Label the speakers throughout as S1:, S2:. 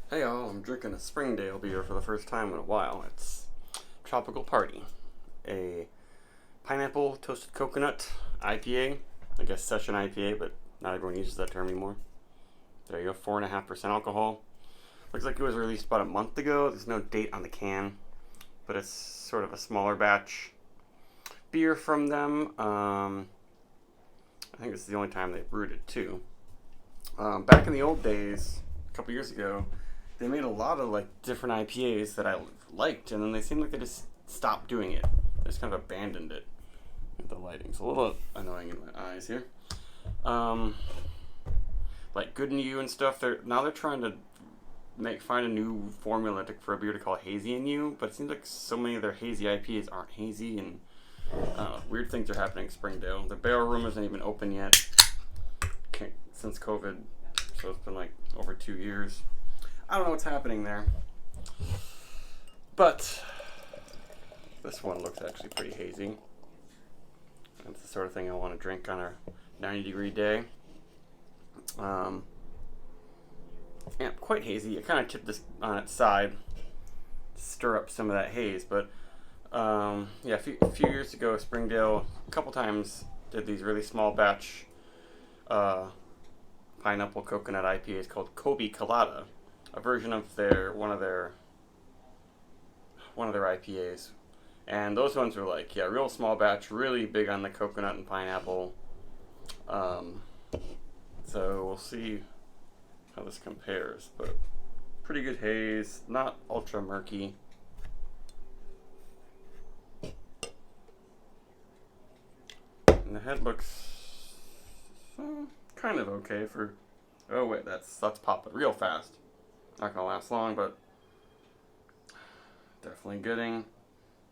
S1: Hey y'all, I'm drinking a Springdale beer for the first time in a while. It's Tropical Party, a pineapple toasted coconut IPA. I guess session IPA, but not everyone uses that term anymore. There you go, 4.5% alcohol. Looks like it was released about a month ago. There's no date on the can, but it's sort of a smaller batch beer from them. I think this is the only time they brewed it too. Back in the old days, a couple years ago, they made a lot of like different IPAs that I liked, and then they seemed like they just stopped doing it. They just kind of abandoned it. The lighting's a little annoying in my eyes here. Um, like Good and You and stuff. They're trying to find a new formula for a beer to call Hazy and You, but it seems like so many of their hazy IPAs aren't hazy, and weird things are happening in Springdale. The barrel room isn't even open yet since COVID, so it's been like over 2 years. I don't know what's happening there. But this one looks actually pretty hazy. That's the sort of thing I want to drink on a 90-degree day. Yeah, quite hazy. I kind of tipped this on its side to stir up some of that haze. But yeah, a few years ago, Springdale a couple times did these really small batch pineapple coconut IPAs called Kobe Colada, a version of one of their IPAs, and those ones were like real small batch, really big on the coconut and pineapple. So we'll see how this compares, but pretty good haze, not ultra murky. And the head looks kind of okay for. Oh wait, that's popping real fast. Not gonna last long, but definitely getting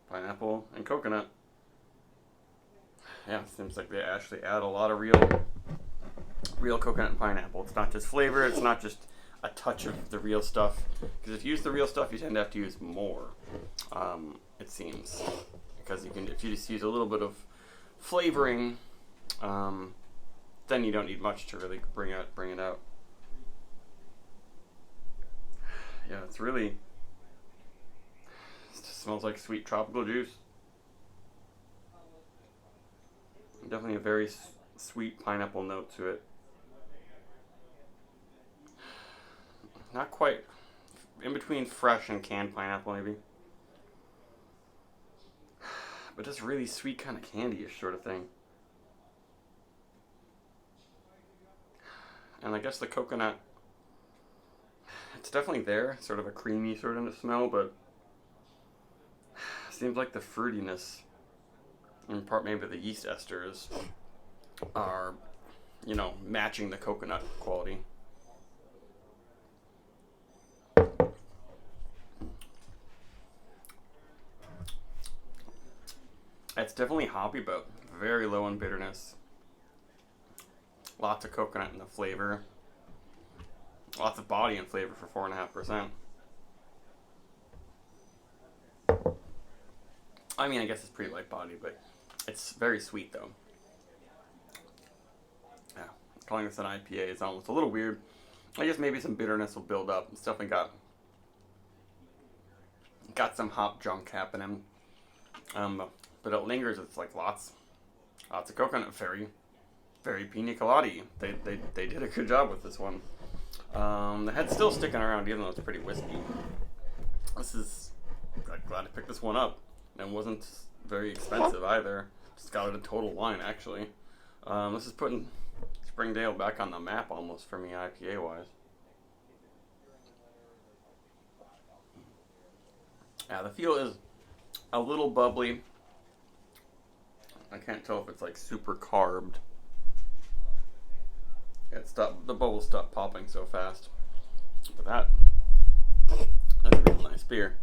S1: pineapple and coconut. Yeah, seems like they actually add a lot of real coconut and pineapple. It's not just flavor, it's not just a touch of the real stuff. Because if you use the real stuff, you tend to have to use more, it seems. Because if you just use a little bit of flavoring, then you don't need much to really bring it out. Yeah, it just smells like sweet tropical juice. Definitely a very sweet pineapple note to it. Not quite in between fresh and canned pineapple, maybe. But just really sweet, kind of candy-ish sort of thing. And I guess the coconut, it's definitely there, sort of a creamy sort of smell, but seems like the fruitiness, in part maybe the yeast esters, are, matching the coconut quality. It's definitely hoppy, but very low in bitterness. Lots of coconut in the flavor. Lots of body and flavor for 4.5%. I mean, I guess it's pretty light body, but it's very sweet though. Yeah, calling this an IPA is almost a little weird. I guess maybe some bitterness will build up. It's definitely got some hop junk happening. But it lingers. It's like lots of coconut. Very, very Piña Colada. They did a good job with this one. The head's still sticking around, even though it's pretty wispy. I'm glad I picked this one up. And wasn't very expensive either. Just got it a total wine, actually. This is putting Springdale back on the map almost for me, IPA wise. Yeah, the feel is a little bubbly. I can't tell if it's like super carbed. Yeah, the bubbles stopped popping so fast. But that's a real nice beer.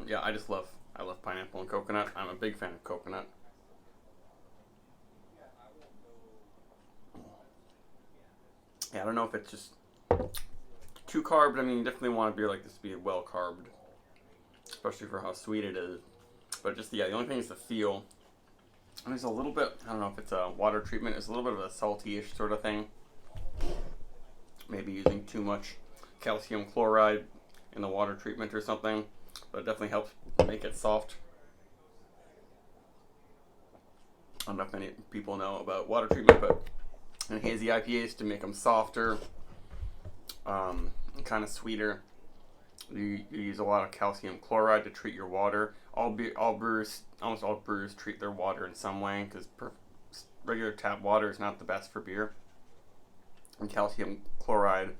S1: Yeah, I love pineapple and coconut. I'm a big fan of coconut. Yeah, I don't know if it's just too carved. I mean, you definitely want a beer like this to be well carved, especially for how sweet it is. But just, the only thing is the feel. And there's a little bit, I don't know if it's a water treatment, it's a little bit of a salty-ish sort of thing. Maybe using too much calcium chloride in the water treatment or something, but it definitely helps make it soft. I don't know if many people know about water treatment, but in hazy IPAs, to make them softer, kind of sweeter, you use a lot of calcium chloride to treat your water. Almost all brewers treat their water in some way, because regular tap water is not the best for beer. And calcium chloride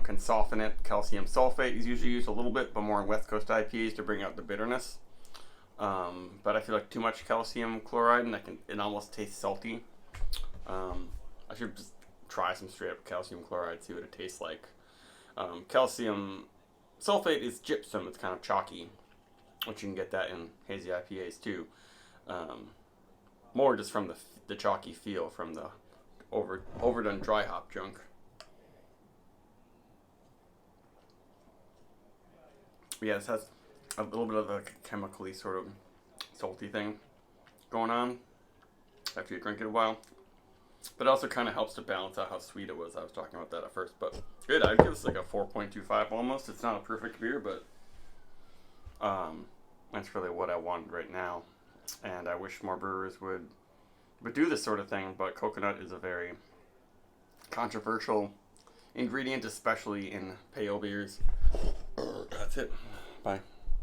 S1: can soften it. Calcium sulfate is usually used a little bit, but more in West Coast IPAs to bring out the bitterness. But I feel like too much calcium chloride, and it almost tastes salty. I should just try some straight up calcium chloride, see what it tastes like. Calcium sulfate is gypsum. It's kind of chalky, which you can get that in hazy IPAs too. More just from the chalky feel from the overdone dry hop junk. But yeah, this has a little bit of a chemically sort of salty thing going on after you drink it a while. But it also kind of helps to balance out how sweet it was. I was talking about that at first, but good. I'd give this like a 4.25 almost. It's not a perfect beer, but that's really what I want right now. And I wish more brewers would do this sort of thing, but coconut is a very controversial ingredient, especially in pale beers. That's it. Bye.